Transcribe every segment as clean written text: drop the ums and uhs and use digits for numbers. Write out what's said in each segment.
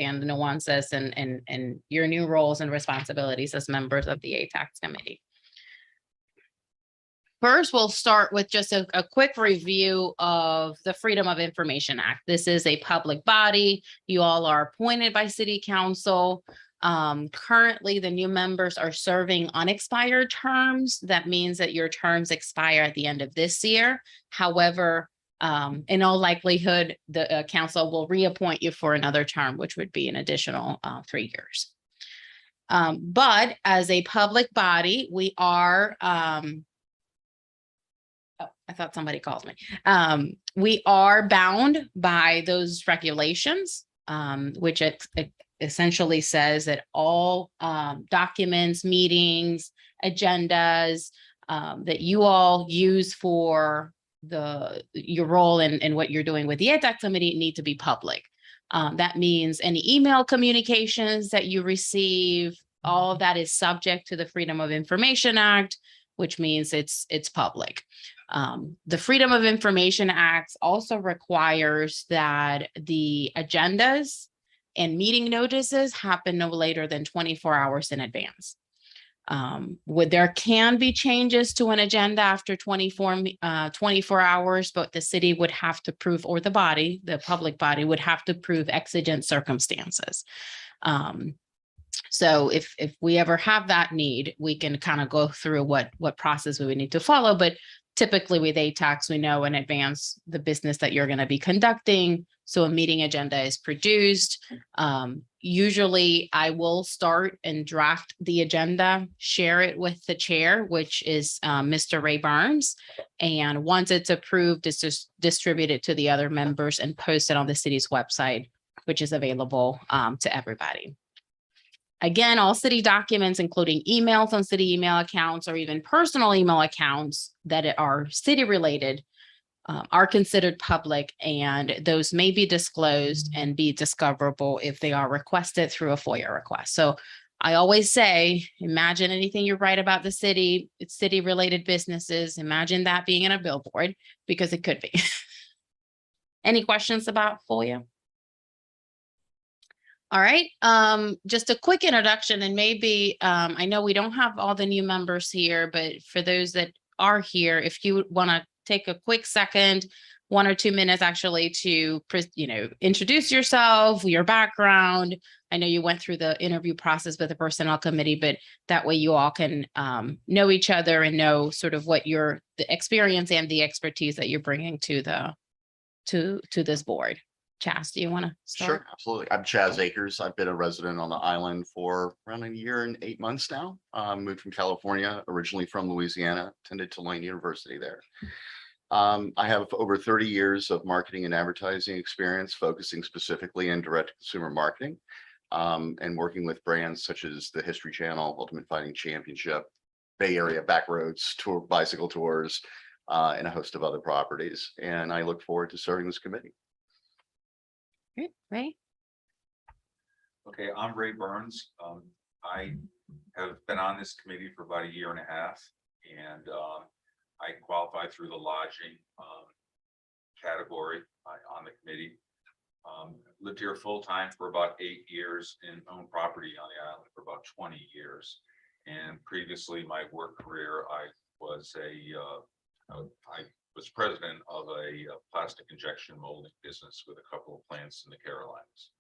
understand the nuances and your new roles and responsibilities as members of the ATAX committee. First, we'll start with just a quick review of the Freedom of Information Act. This is a public body. You all are appointed by City Council. Currently, the new members are serving unexpired terms. That means that your terms expire at the end of this year. However, in all likelihood, the council will reappoint you for another term, which would be an additional 3 years. But as a public body, we are I thought somebody called me. We are bound by those regulations, which it essentially says that all documents, meetings, agendas that you all use for your role in what you're doing with the ATAX committee need to be public. That means any email communications that you receive, all of that is subject to the Freedom of Information Act, which means it's public. The Freedom of Information Act also requires that the agendas and meeting notices happen no later than 24 hours in advance. There can be changes to an agenda after 24 hours, but the city would have to prove, or the public body would have to prove exigent circumstances. So if we ever have that need, we can kind of go through what process we would need to follow. But typically with ATAX, we know in advance the business that you're going to be conducting. So a meeting agenda is produced. Usually I will start and draft the agenda, share it with the chair, which is Mr. Ray Burns. And once it's approved, it's just distributed to the other members and posted on the city's website, which is available to everybody. Again, all city documents, including emails on city email accounts or even personal email accounts that are city related, are considered public, and those may be disclosed and be discoverable if they are requested through a FOIA request. So I always say, imagine anything you write about the city, it's city related businesses, imagine that being in a billboard, because it could be. Any questions about FOIA? All right, just a quick introduction, and maybe I know we don't have all the new members here, but for those that are here, if you want to take a quick second, 1 or 2 minutes actually, to introduce yourself, your background. I know you went through the interview process with the personnel committee, but that way you all can know each other and know sort of what the experience and the expertise that you're bringing to this board. Chaz, do you want to start? Sure, absolutely. I'm Chaz Akers. I've been a resident on the island for around 1 year and 8 months now. Moved from California, originally from Louisiana, attended Tulane University there. I have over 30 years of marketing and advertising experience, focusing specifically in direct consumer marketing, and working with brands such as the History Channel, Ultimate Fighting Championship, Bay Area Backroads Tour, Bicycle Tours, and a host of other properties. And I look forward to serving this committee. Great, Ray. Okay, I'm Ray Burns. I have been on this committee for about 1.5 years, and I qualified through the lodging category on the committee. Lived here full time for about 8 years and owned property on the island for about 20 years. And previously, my work career, I was president of a plastic injection molding business with a couple of plants in the Carolinas.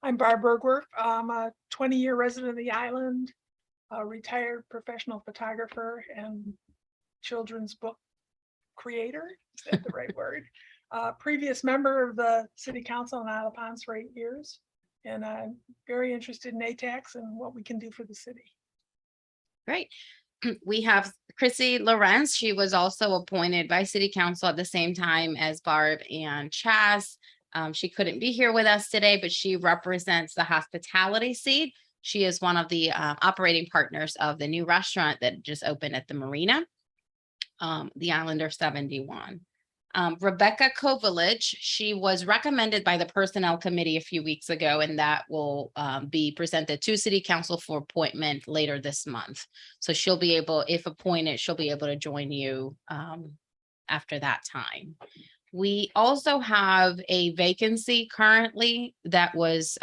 I'm Barb Bergwerf. I'm a 20-year resident of the island, a retired professional photographer and children's book creator. Is that the right word? Previous member of the City Council in Isle of Ponce for 8 years. And I'm very interested in ATAX and what we can do for the city. Great. We have Chrissy Lorenz. She was also appointed by City Council at the same time as Barb and Chaz. She couldn't be here with us today, but she represents the hospitality seat. She is one of the operating partners of the new restaurant that just opened at the marina, the Islander 71. Rebecca Kovalich, she was recommended by the Personnel Committee a few weeks ago, and that will be presented to City Council for appointment later this month. So she'll be able, if appointed, she'll be able to join you after that time. We also have a vacancy currently that was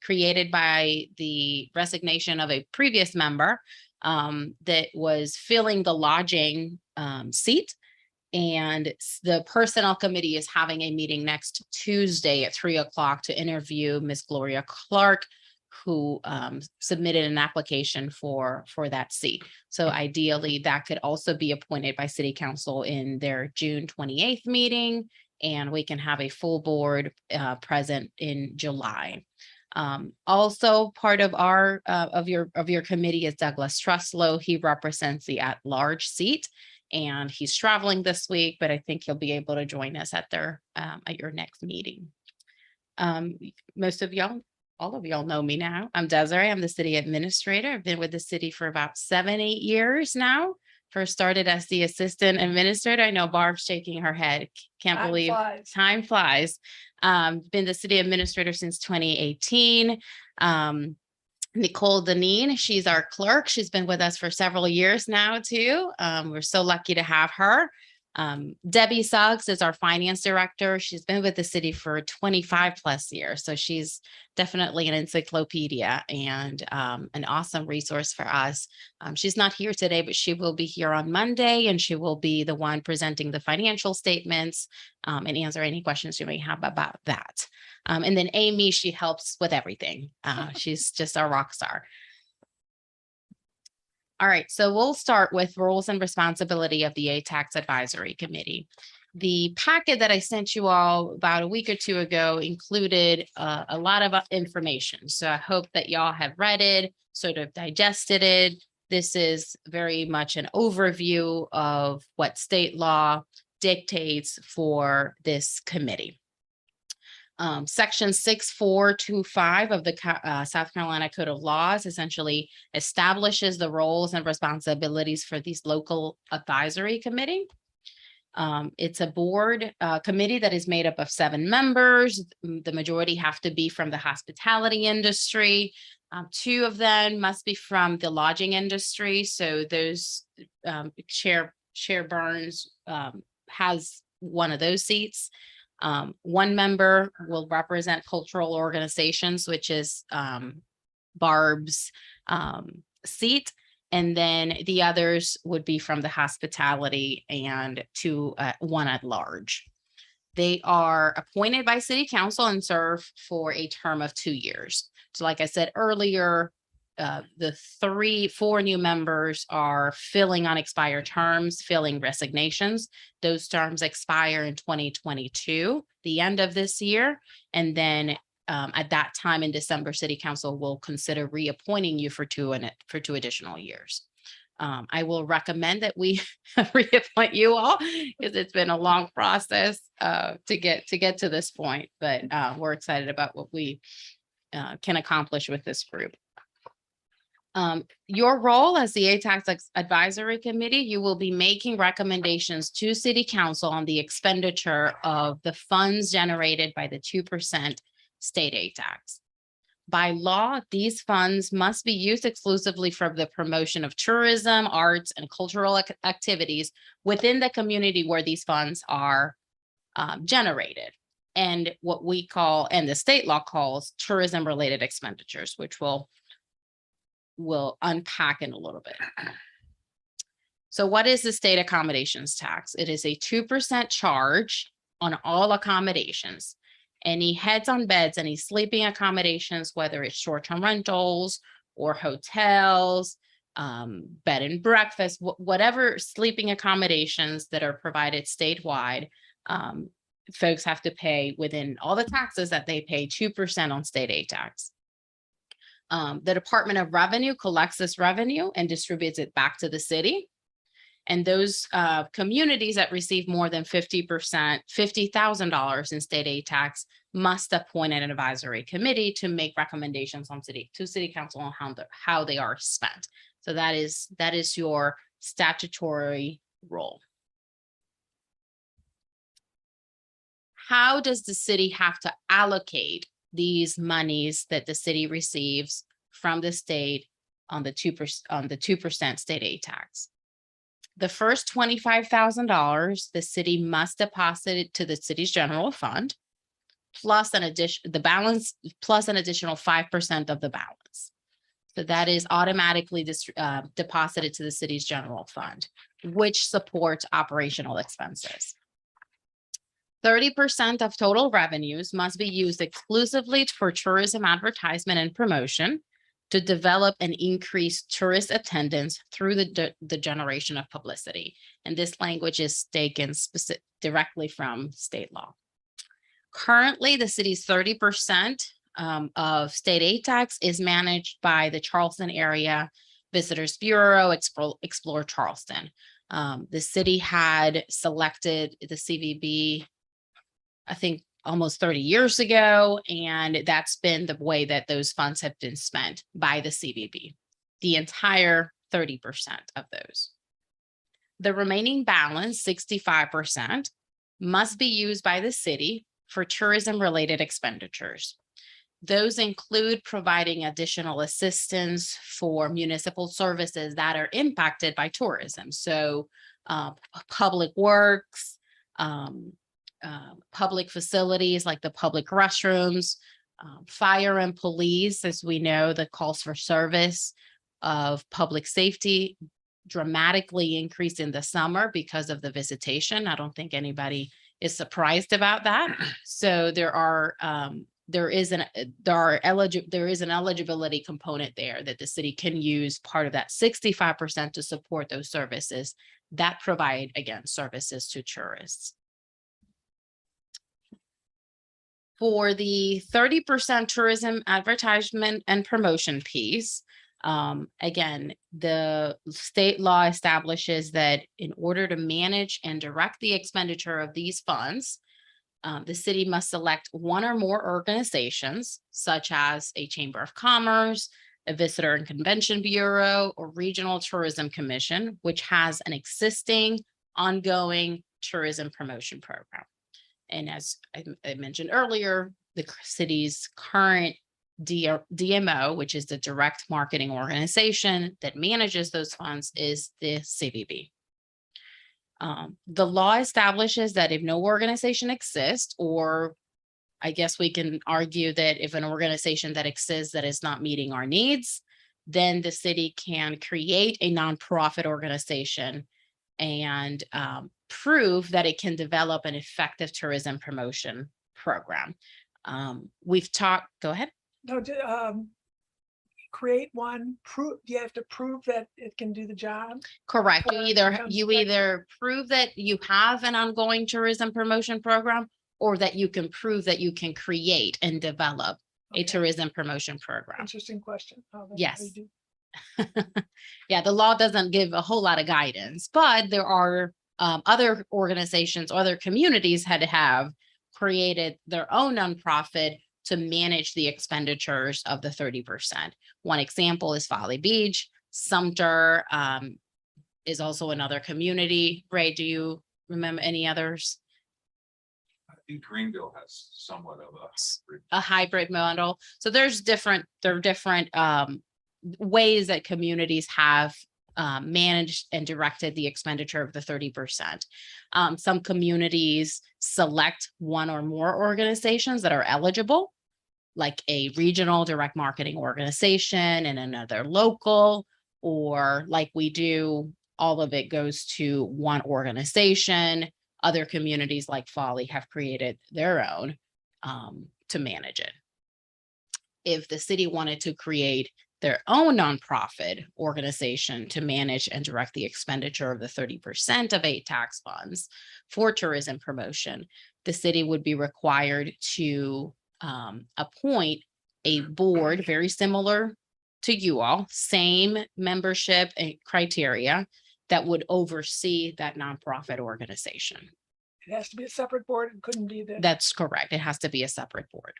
created by the resignation of a previous member that was filling the lodging seat. And the personnel committee is having a meeting next Tuesday at 3 o'clock to interview Miss Gloria Clark, who submitted an application for that seat. So ideally, that could also be appointed by City Council in their June 28th meeting, and we can have a full board present in July. Also part of our of your committee is Douglas Truslow. He represents the at-large seat, and he's traveling this week, but I think he'll be able to join us at at your next meeting. Most of y'all, all of y'all know me now. I'm Desiree. I'm the city administrator. I've been with the city for about 7-8 years now. First started as the assistant administrator. I know Barb's shaking her head. Can't Time believe flies. time flies. Been the city administrator since 2018. Nicole Deneen, she's our clerk. She's been with us for several years now too. We're so lucky to have her. Debbie Suggs is our finance director. She's been with the city for 25 plus years. So she's definitely an encyclopedia and an awesome resource for us. She's not here today, but she will be here on Monday, and she will be the one presenting the financial statements and answer any questions you may have about that. And then Amy, she helps with everything. She's just a rock star. All right, so we'll start with roles and responsibility of the ATAX Advisory Committee. The packet that I sent you all about a week or two ago included a lot of information. So I hope that y'all have read it, sort of digested it. This is very much an overview of what state law dictates for this committee. Section 6425 of the South Carolina Code of Laws essentially establishes the roles and responsibilities for these local advisory committee. It's a board committee that is made up of 7 members. The majority have to be from the hospitality industry. 2 of them must be from the lodging industry. So those Chair Burns has one of those seats. 1 member will represent cultural organizations, which is Barb's seat. And then the others would be from the hospitality and 1 at large. They are appointed by City Council and serve for a term of 2 years. So like I said earlier, the 4 new members are filling unexpired terms, filling resignations. Those terms expire in 2022, the end of this year. And then at that time in December, City Council will consider reappointing you for 2 additional years. I will recommend that we reappoint you all because it's been a long process to get to this point, but we're excited about what we can accomplish with this group. Your role as the ATAX Advisory Committee, you will be making recommendations to City Council on the expenditure of the funds generated by the 2% state ATAX. By law, these funds must be used exclusively for the promotion of tourism, arts, and cultural activities within the community where these funds are generated. And what we call, and the state law calls, tourism-related expenditures, which we'll unpack in a little bit. So what is the state accommodations tax? It is a 2% charge on all accommodations. Any heads on beds, any sleeping accommodations, whether it's short-term rentals or hotels, bed and breakfast, whatever sleeping accommodations that are provided statewide, folks have to pay within all the taxes that they pay 2% on state ATAX. The Department of Revenue collects this revenue and distributes it back to the city. And those communities that receive more than 50%, $50,000 in state ATAX must appoint an advisory committee to make recommendations to City Council on how they are spent. So that is your statutory role. How does the city have to allocate these monies that the city receives from the state on the 2% state ATAX? The first $25,000, the city must deposit it to the city's general fund, plus an addition, the balance, plus an additional 5% of the balance. So that is automatically deposited to the city's general fund, which supports operational expenses. 30% of total revenues must be used exclusively for tourism advertisement and promotion to develop and increase tourist attendance through the generation of publicity. And this language is taken directly from state law. Currently, the city's 30% of state ATAX is managed by the Charleston Area Visitors Bureau, Explore Charleston. The city had selected the CVB, I think, almost 30 years ago, and that's been the way that those funds have been spent by the CVB, the entire 30% of those. The remaining balance, 65%, must be used by the city for tourism-related expenditures. Those include providing additional assistance for municipal services that are impacted by tourism. So public works, public facilities like the public restrooms, fire and police. As we know, the calls for service of public safety dramatically increased in the summer because of the visitation. I don't think anybody is surprised about that. So there is an eligibility component there that the city can use part of that 65% to support those services that provide, again, services to tourists. For the 30% tourism advertisement and promotion piece, again, the state law establishes that in order to manage and direct the expenditure of these funds, the city must select one or more organizations, such as a Chamber of Commerce, a Visitor and Convention Bureau, or Regional Tourism Commission, which has an existing ongoing tourism promotion program. And as I mentioned earlier, the city's current DMO, which is the direct marketing organization that manages those funds, is the CVB. The law establishes that if no organization exists, or I guess we can argue that if an organization that exists that is not meeting our needs, then the city can create a nonprofit organization and prove that it can develop an effective tourism promotion program. We've talked, go ahead. No, create one, you have to prove that it can do the job. Correct. before it becomes You effective. either prove that you have an ongoing tourism promotion program, or that you can prove that you can create and develop a Okay. tourism promotion program. Interesting question. How they Yes. do. Yeah, the law doesn't give a whole lot of guidance, but there are other organizations, other communities had to have created their own nonprofit to manage the expenditures of the 30%. One example is Folly Beach. Sumter is also another community. Ray, do you remember any others? I think Greenville has somewhat of A hybrid model. So there are different ways that communities have managed and directed the expenditure of the 30%. Some communities select one or more organizations that are eligible, like a regional direct marketing organization and another local, or like we do, all of it goes to one organization. Other communities like Folly have created their own to manage it. If the city wanted to create their own nonprofit organization to manage and direct the expenditure of the 30% of ATAX funds for tourism promotion, the city would be required to appoint a board very similar to you all, same membership and criteria, that would oversee that nonprofit organization. It has to be a separate board. It couldn't be the. That's correct. It has to be a separate board.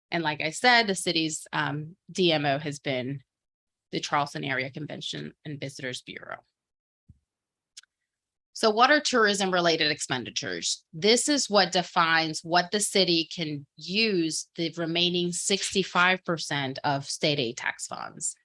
And like I said, the city's DMO has been the Charleston Area Convention and Visitors Bureau. So what are tourism related expenditures? This is what defines what the city can use the remaining 65% of state ATAX funds.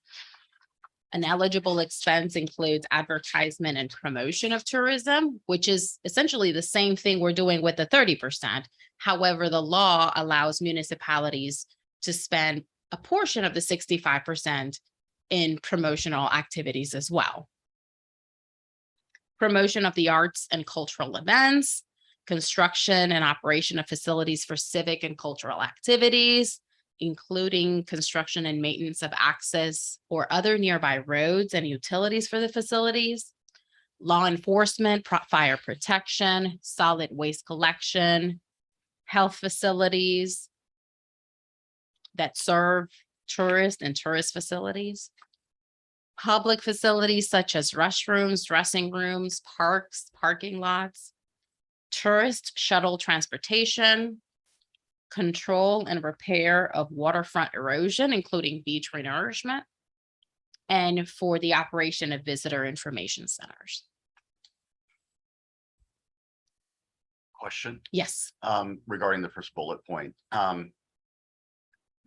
An eligible expense includes advertisement and promotion of tourism, which is essentially the same thing we're doing with the 30%. However, the law allows municipalities to spend a portion of the 65% in promotional activities as well. Promotion of the arts and cultural events, construction and operation of facilities for civic and cultural activities, including construction and maintenance of access or other nearby roads and utilities for the facilities, law enforcement, fire protection, solid waste collection, health facilities that serve tourists and tourist facilities, public facilities such as restrooms, dressing rooms, parks, parking lots, tourist shuttle transportation, control and repair of waterfront erosion, including beach renourishment, and for the operation of visitor information centers. Question, Yes, regarding the first bullet point.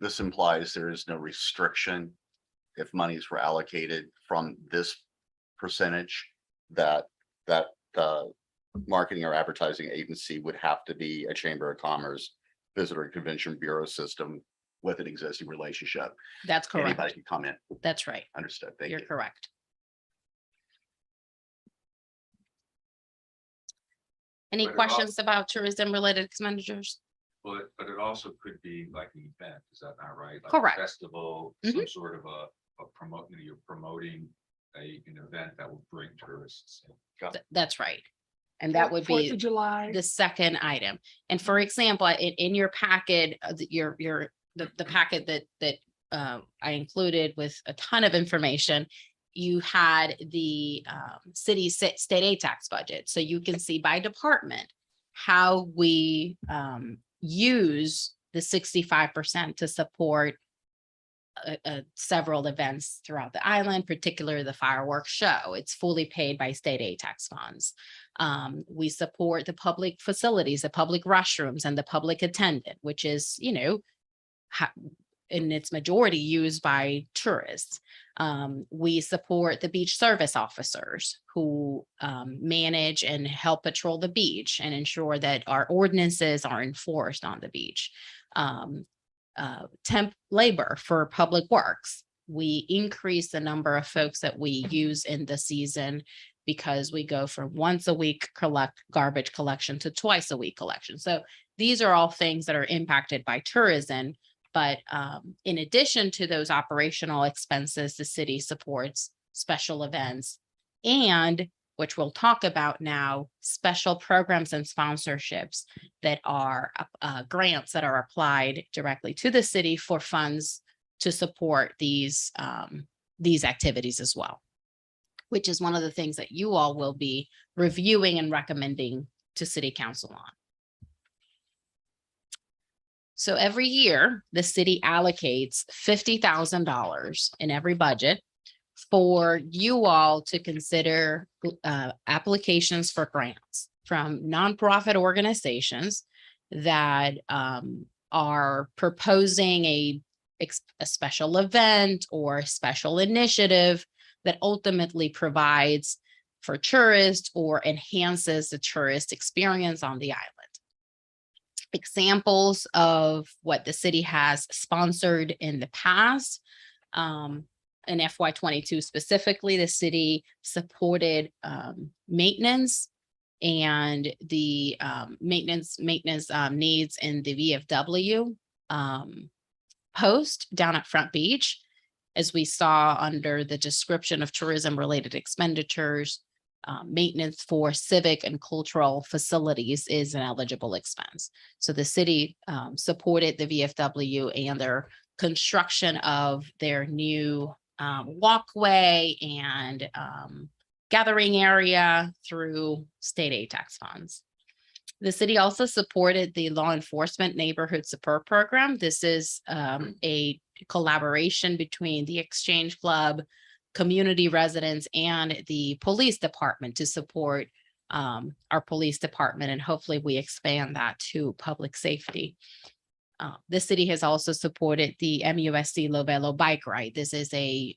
This implies there is no restriction if monies were allocated from this percentage that marketing or advertising agency would have to be a Chamber of Commerce Visitor and Convention Bureau system with an existing relationship. that's correct. Anybody can come in. That's right. Understood. Thank You're you. correct. Any But it questions about tourism related expenditures? But it also could be like an event, is that not right? Like a Correct. Festival, some sort of a promote, you're promoting an event that will bring tourists in. That's right. And that would Fourth be of July. the second item. And for example, in your packet, the packet that I included with a ton of information, you had the city state ATAX budget. So you can see by department how we use the 65% to support several events throughout the island, particularly the fireworks show. It's fully paid by state ATAX funds. We support the public facilities, the public restrooms, and the public attendant, which is, in its majority used by tourists. We support the beach service officers who manage and help patrol the beach and ensure that our ordinances are enforced on the beach. Temp labor for public works. We increase the number of folks that we use in the season because we go from once a week garbage collection to twice a week collection. So these are all things that are impacted by tourism. But in addition to those operational expenses, the city supports special events and, which we'll talk about now, special programs and sponsorships that are grants that are applied directly to the city for funds to support these activities as well, which is one of the things that you all will be reviewing and recommending to City Council on. So every year, the city allocates $50,000 in every budget for you all to consider applications for grants from nonprofit organizations that are proposing a special event or special initiative that ultimately provides for tourists or enhances the tourist experience on the island. Examples of what the city has sponsored in the past. In FY22 specifically, the city supported maintenance and the maintenance needs in the VFW post down at Front Beach. As we saw under the description of tourism related expenditures, maintenance for civic and cultural facilities is an eligible expense. So the city supported the VFW and their construction of their new walkway and gathering area through state ATAX funds. The city also supported the law enforcement neighborhood support program. This is a collaboration between the Exchange Club, community residents, and the police department to support our police department, and hopefully we expand that to public safety. The city has also supported the MUSC Low Velo bike ride. This is a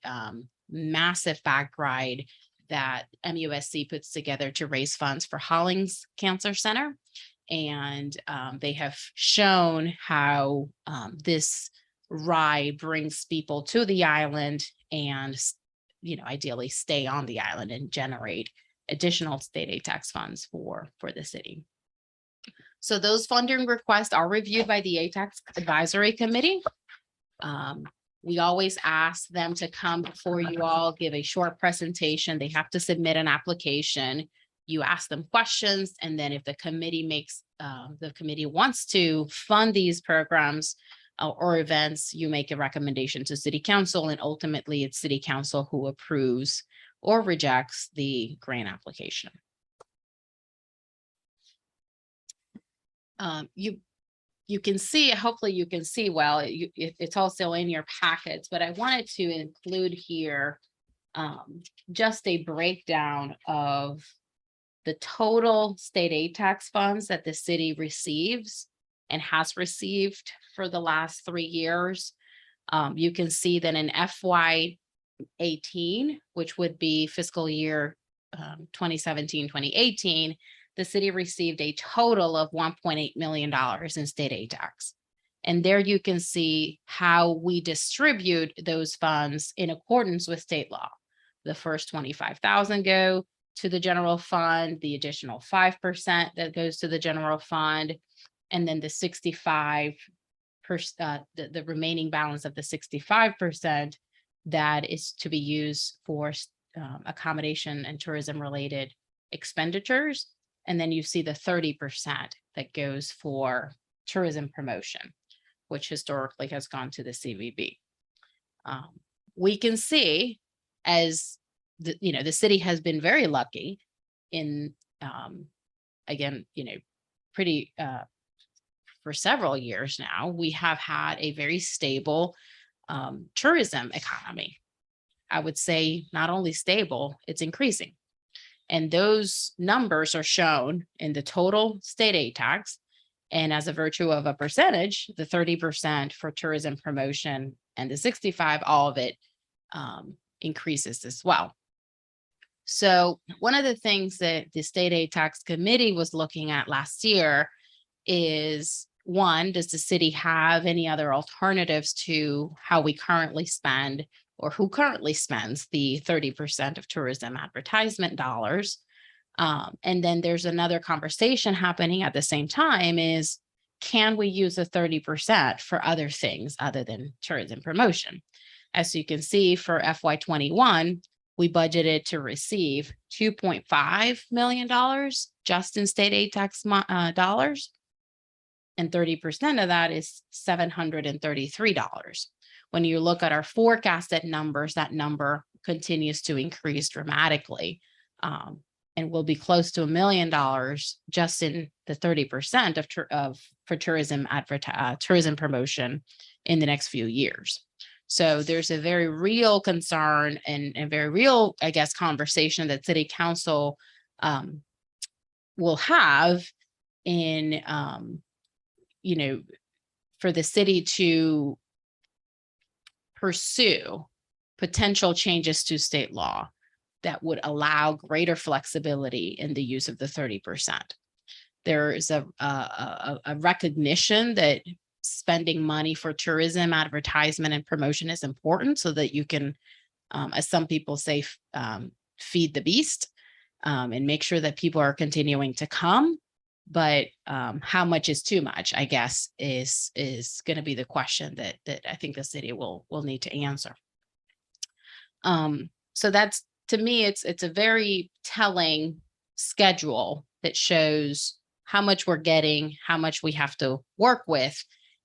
massive bike ride that MUSC puts together to raise funds for Hollings Cancer Center. And they have shown how this ride brings people to the island and, ideally stay on the island and generate additional state ATAX funds for the city. So those funding requests are reviewed by the ATAX Advisory Committee. We always ask them to come before you all, give a short presentation. They have to submit an application. You ask them questions, and then if the committee wants to fund these programs or events, you make a recommendation to City Council, and ultimately it's City Council who approves or rejects the grant application. You can see, hopefully you can see well, it's also in your packets, but I wanted to include here just a breakdown of the total state ATAX funds that the city receives and has received for the last 3 years. You can see that in FY 18, which would be fiscal year 2017, 2018, the city received a total of $1.8 million in state ATAX. And there you can see how we distribute those funds in accordance with state law. The first 25,000 go to the general fund, the additional 5% that goes to the general fund, and then the 65%, the remaining balance of the 65% that is to be used for accommodation and tourism related expenditures. And then you see the 30% that goes for tourism promotion, which historically has gone to the CVB. We can see as the city has been very lucky in, again, pretty, for several years now, we have had a very stable tourism economy. I would say not only stable, it's increasing. And those numbers are shown in the total state ATAX. And as a virtue of a percentage, the 30% for tourism promotion and the 65%, all of it increases as well. So one of the things that the state ATAX committee was looking at last year is, one, does the city have any other alternatives to how we currently spend, or who currently spends the 30% of tourism advertisement dollars? And then there's another conversation happening at the same time is, can we use the 30% for other things other than tourism promotion? As you can see, for FY21, we budgeted to receive $2.5 million just in state ATAX dollars. And 30% of that is $733. When you look at our forecasted numbers, that number continues to increase dramatically, and will be close to $1 million just in the 30% for tourism promotion in the next few years. So there's a very real concern and very real, I guess, conversation that City Council will have in, for the city to pursue potential changes to state law that would allow greater flexibility in the use of the 30%. There is a recognition that spending money for tourism, advertisement, and promotion is important so that you can, as some people say, feed the beast and make sure that people are continuing to come. But how much is too much, I guess, is going to be the question that I think the city will need to answer. So that's, to me, it's a very telling schedule that shows how much we're getting, how much we have to work with,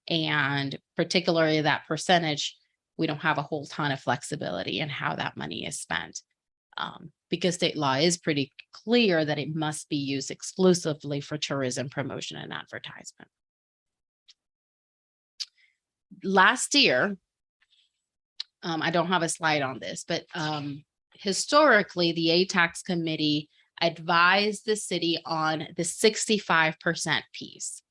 and particularly that percentage, we don't have a whole ton of flexibility in how that money is spent. Because state law is pretty clear that it must be used exclusively for tourism promotion and advertisement. Last year, I don't have a slide on this, but historically, the ATAX committee advised the city on the 65% piece.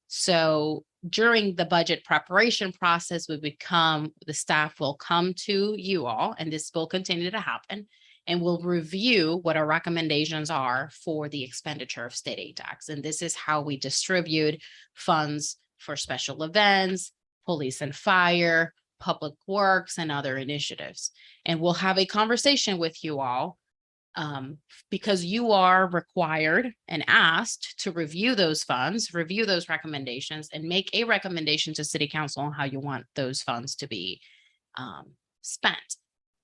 So during the budget preparation process, the staff will come to you all, and this will continue to happen. And we'll review what our recommendations are for the expenditure of state ATAX. And this is how we distribute funds for special events, police and fire, public works, and other initiatives. And we'll have a conversation with you all because you are required and asked to review those funds, review those recommendations, and make a recommendation to City Council on how you want those funds to be spent.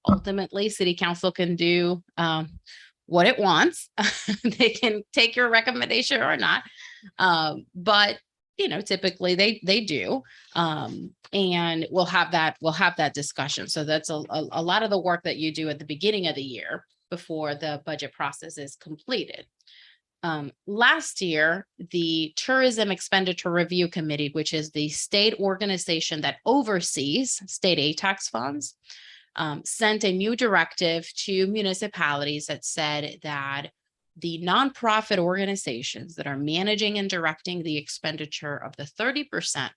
Ultimately, City Council can do what it wants. They can take your recommendation or not. But typically they do. And we'll have that discussion. So that's a lot of the work that you do at the beginning of the year before the budget process is completed. Last year, the Tourism Expenditure Review Committee, which is the state organization that oversees state ATAX funds, sent a new directive to municipalities that said that the nonprofit organizations that are managing and directing the expenditure of the 30%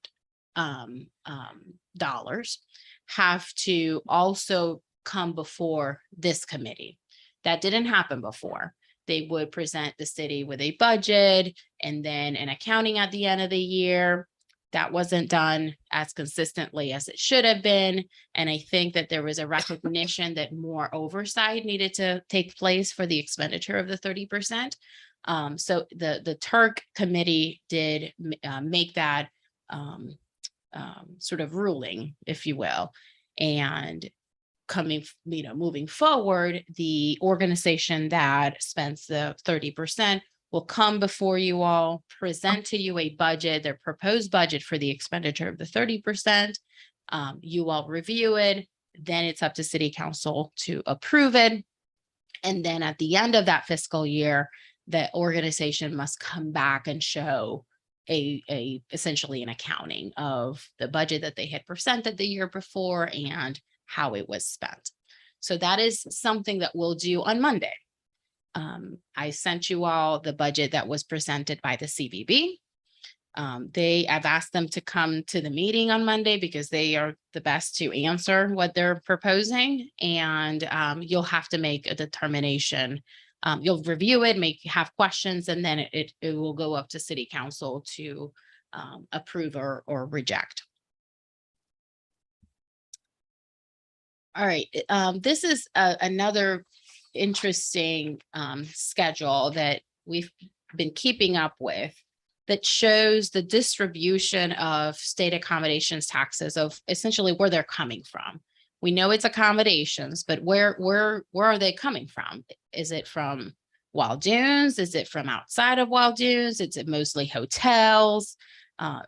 dollars have to also come before this committee. That didn't happen before. They would present the city with a budget and then an accounting at the end of the year. That wasn't done as consistently as it should have been. And I think that there was a recognition that more oversight needed to take place for the expenditure of the 30%. So the Turk committee did make that sort of ruling, if you will. And moving forward, the organization that spends the 30% will come before you all, present to you a budget, their proposed budget for the expenditure of the 30%. You all review it. Then it's up to City Council to approve it. And then at the end of that fiscal year, the organization must come back and show essentially an accounting of the budget that they had presented the year before and how it was spent. So that is something that we'll do on Monday. I sent you all the budget that was presented by the CVB. I've asked them to come to the meeting on Monday because they are the best to answer what they're proposing. And you'll have to make a determination. You'll review it, have questions, and then it will go up to City Council to approve or reject. All right, this is another interesting schedule that we've been keeping up with that shows the distribution of state accommodations taxes of essentially where they're coming from. We know it's accommodations, but where are they coming from? Is it from Wild Dunes? Is it from outside of Wild Dunes? Is it mostly hotels?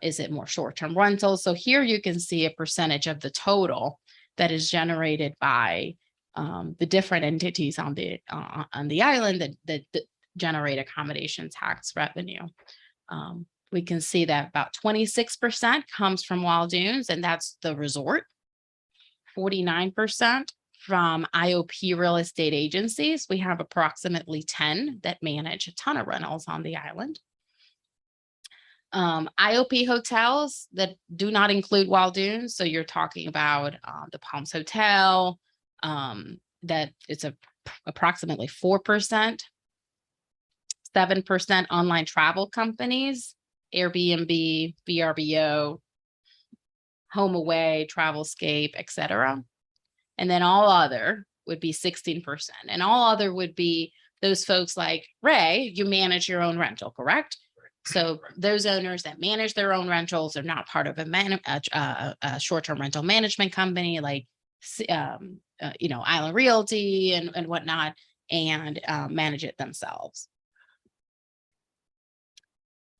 Is it more short-term rentals? So here you can see a percentage of the total that is generated by the different entities on the island that generate accommodation tax revenue. We can see that about 26% comes from Wild Dunes, and that's the resort. 49% from IOP real estate agencies. We have approximately 10 that manage a ton of rentals on the island. IOP hotels that do not include Wild Dunes. So you're talking about the Palms Hotel, that it's approximately 4%, 7% online travel companies, Airbnb, VRBO, HomeAway, Travelscape, etc. And then all other would be 16%. And all other would be those folks like Ray, you manage your own rental, correct? So those owners that manage their own rentals are not part of a short-term rental management company like Island Realty and whatnot, and manage it themselves.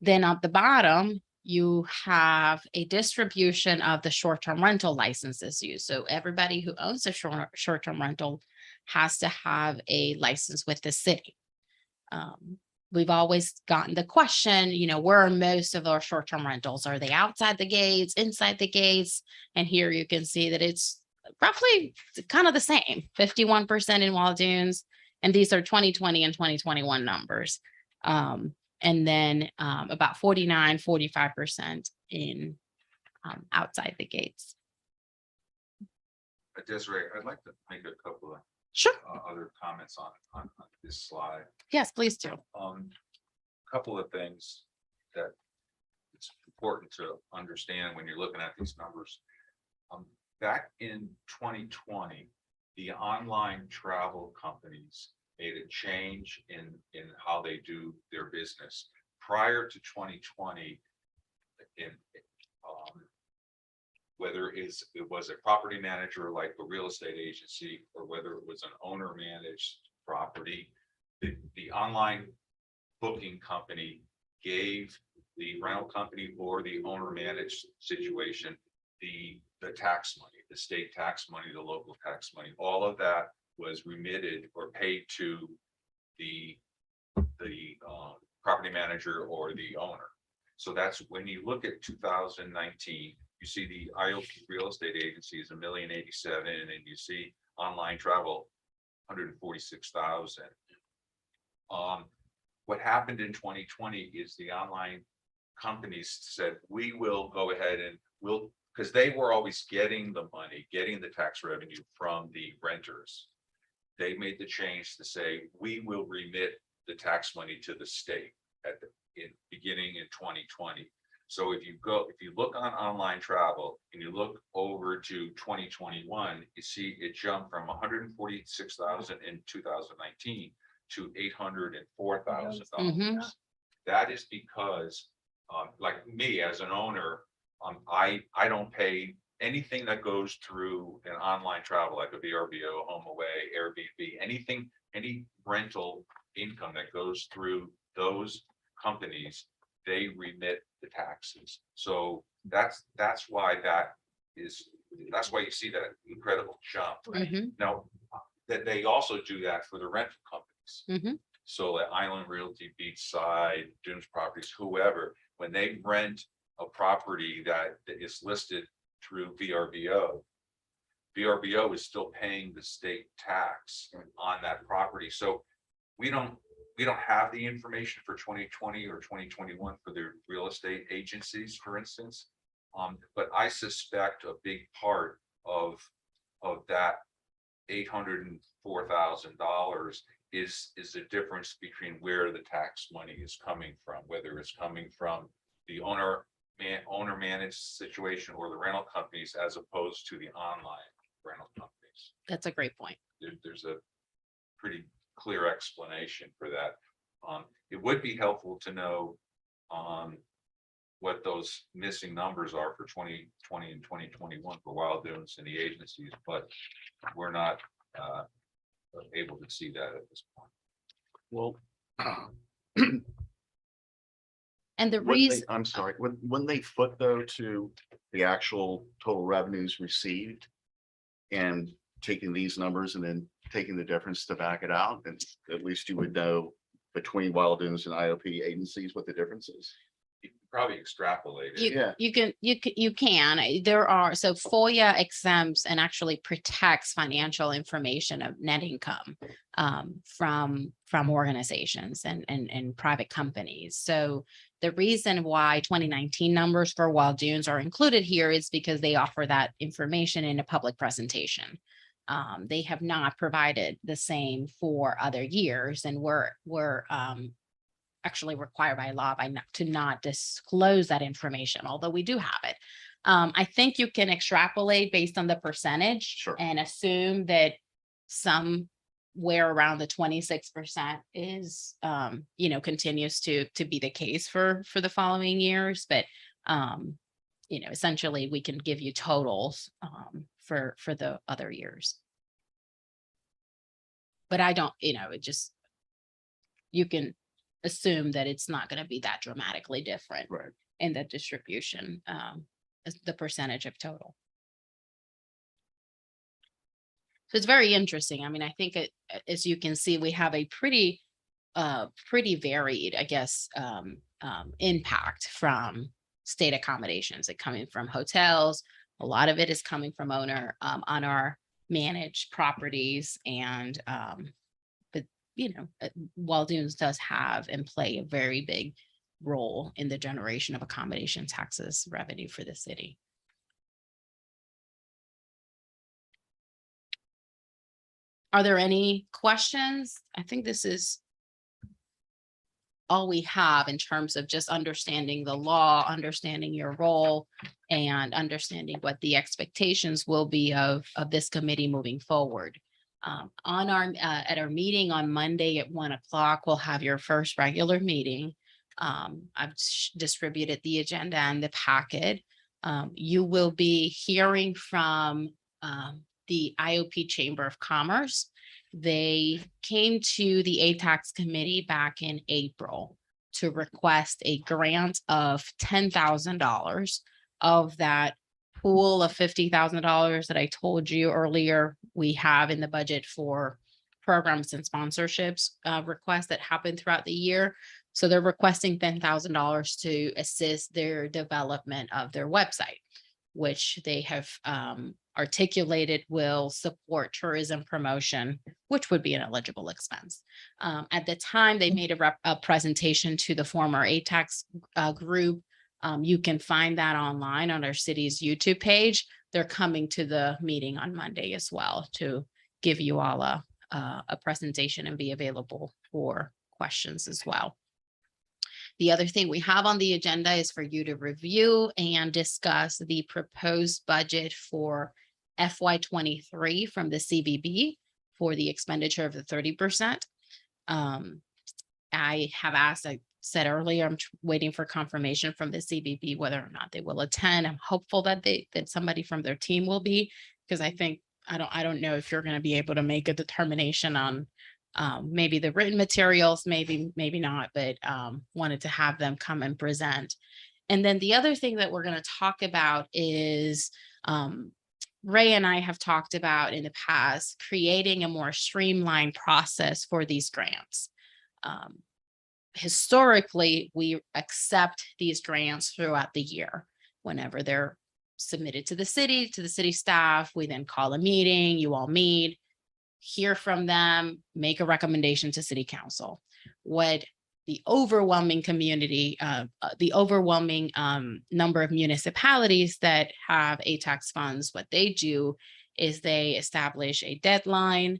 Then at the bottom, you have a distribution of the short-term rental licenses used. So everybody who owns a short-term rental has to have a license with the city. We've always gotten the question, where are most of our short-term rentals? Are they outside the gates, inside the gates? And here you can see that it's roughly kind of the same, 51% in Wild Dunes. And these are 2020 and 2021 numbers. And then about 45% in outside the gates. Desiree, I'd like to make a couple of Sure. other comments on this slide. Yes, please do. Couple of things that it's important to understand when you're looking at these numbers. Back in 2020, the online travel companies made a change in how they do their business. Prior to 2020, whether it was a property manager like a real estate agency, or whether it was an owner managed property, the online booking company gave the rental company or the owner managed situation the tax money, the state tax money, the local tax money. All of that was remitted or paid to the property manager or the owner. So that's when you look at 2019, you see the IOP real estate agency is $1,087,000, and you see online travel 146,000. What happened in 2020 is the online companies said, we will go ahead and because they were always getting the money, getting the tax revenue from the renters. They made the change to say, we will remit the tax money to the state beginning in 2020. So if you look on online travel and you look over to 2021, you see it jumped from 146,000 in 2019 to $804,000. Mhm. That is because, like me as an owner, I don't pay anything that goes through an online travel, like a VRBO, HomeAway, Airbnb, any rental income that goes through those companies, they remit the taxes. So that's why you see that incredible jump. Mhm. Now, that they also do that for the rental companies. Mhm. So like Island Realty, Beachside, Dunes Properties, whoever, when they rent a property that is listed through VRBO is still paying the state tax on that property. So we don't have the information for 2020 or 2021 for the real estate agencies, for instance. But I suspect a big part of that $804,000 is the difference between where the tax money is coming from, whether it's coming from the owner managed situation or the rental companies, as opposed to the online rental companies. That's a great point. There's a pretty clear explanation for that. It would be helpful to know what those missing numbers are for 2020 and 2021 for Wild Dunes and the agencies, but we're not able to see that at this point. Well, And the wouldn't reason, I'm sorry, wouldn't they foot though to the actual total revenues received and taking these numbers and then taking the difference to back it out? And at least you would know between Wild Dunes and IOP agencies what the difference is. You can probably extrapolate it. Yeah. you can, there are, so FOIA exempts and actually protects financial information of net income from organizations and private companies. So the reason why 2019 numbers for Wild Dunes are included here is because they offer that information in a public presentation. They have not provided the same for other years, and we're actually required by law to not disclose that information, although we do have it. I think you can extrapolate based on the percentage. Sure. And assume that somewhere around the 26% is, continues to be the case for the following years. But, essentially we can give you totals for the other years. But I don't, you can assume that it's not going to be that dramatically different Right. in the distribution, as the percentage of total. So it's very interesting. I mean, I think as you can see, we have a pretty varied, I guess, impact from state accommodations. It coming from hotels. A lot of it is coming from on our managed properties, and but Waldoons does have and play a very big role in the generation of accommodation taxes revenue for the city. Are there any questions? I think this is all we have in terms of just understanding the law, understanding your role, and understanding what the expectations will be of this committee moving forward. At our meeting on Monday at 1 o'clock, we'll have your first regular meeting. I've distributed the agenda and the packet. You will be hearing from the IOP Chamber of Commerce. They came to the ATAX committee back in April to request a grant of $10,000 of that pool of $50,000 that I told you earlier we have in the budget for programs and sponsorships requests that happen throughout the year. So they're requesting $10,000 to assist their development of their website, which they have articulated will support tourism promotion, which would be an eligible expense. At the time, they made a presentation to the former ATAX group. You can find that online on our city's YouTube page. They're coming to the meeting on Monday as well to give you all a presentation and be available for questions as well. The other thing we have on the agenda is for you to review and discuss the proposed budget for FY23 from the CVB for the expenditure of the 30%. I have asked, I said earlier, I'm waiting for confirmation from the CVB whether or not they will attend. I'm hopeful that somebody from their team will be, because I don't know if you're going to be able to make a determination on maybe the written materials, maybe not, but wanted to have them come and present. And then the other thing that we're going to talk about is Ray and I have talked about in the past, creating a more streamlined process for these grants. Historically, we accept these grants throughout the year. Whenever they're submitted to the city staff, we then call a meeting, you all meet, hear from them, make a recommendation to city council. What the overwhelming number of municipalities that have ATAX funds, what they do is they establish a deadline,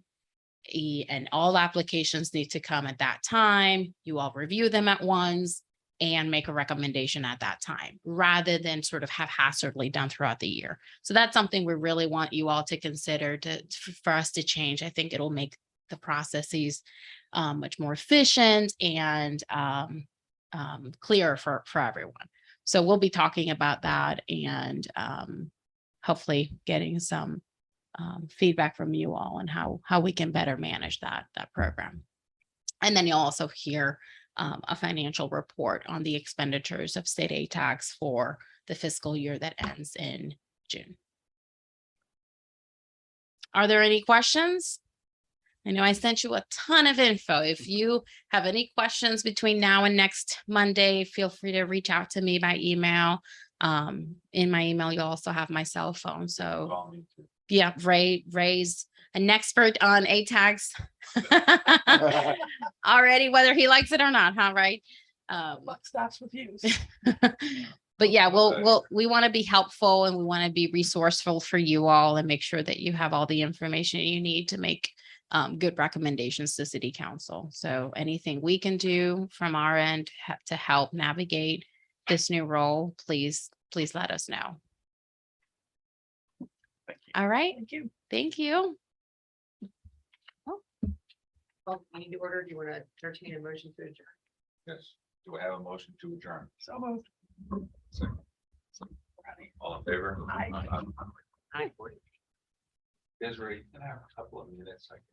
and all applications need to come at that time. You all review them at once and make a recommendation at that time, rather than sort of haphazardly done throughout the year. So that's something we really want you all to consider for us to change. I think it'll make the processes much more efficient and clearer for everyone. So we'll be talking about that and hopefully getting some feedback from you all on how we can better manage that program. And then you'll also hear a financial report on the expenditures of state ATAX for the fiscal year that ends in June. Are there any questions? I know I sent you a ton of info. If you have any questions between now and next Monday, feel free to reach out to me by email. In my email, you'll also have my cell phone. So yeah, Ray's an expert on ATAX already, whether he likes it or not, huh, right? Luck stops with you. But yeah, we want to be helpful and we want to be resourceful for you all and make sure that you have all the information you need to make good recommendations to city council. So anything we can do from our end to help navigate this new role, please let us know. Thank you. All right. Thank you. Thank you. Well, I need to order. Do you want to entertain a motion to adjourn? Yes. Do I have a motion to adjourn? So moved. Second. All in favor? Aye. Desiree, can I have a couple of minutes? I can.